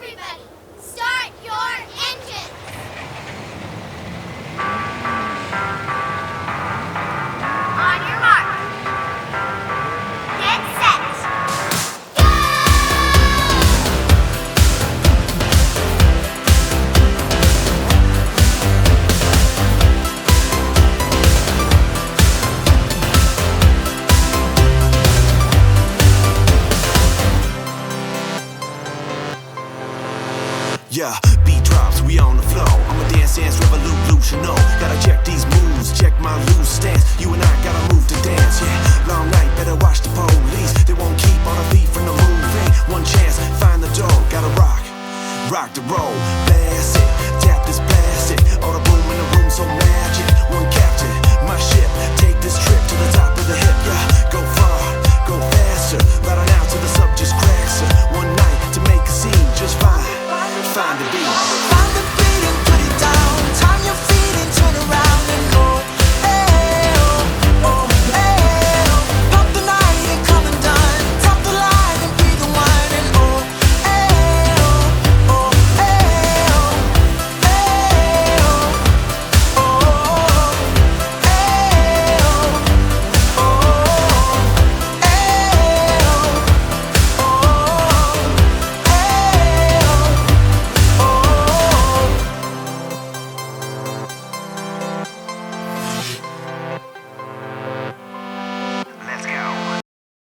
Everybody, start your engines! On your mark. Get set. Go! Yeah, beat drops, we on the flow. I'm a dance revolutional. Gotta check these moves, check my loose stance. You and I gotta move to dance, yeah. Long night, better watch the police. They won't keep on our feet from the moving. One chance, find the door. Gotta rock the roll.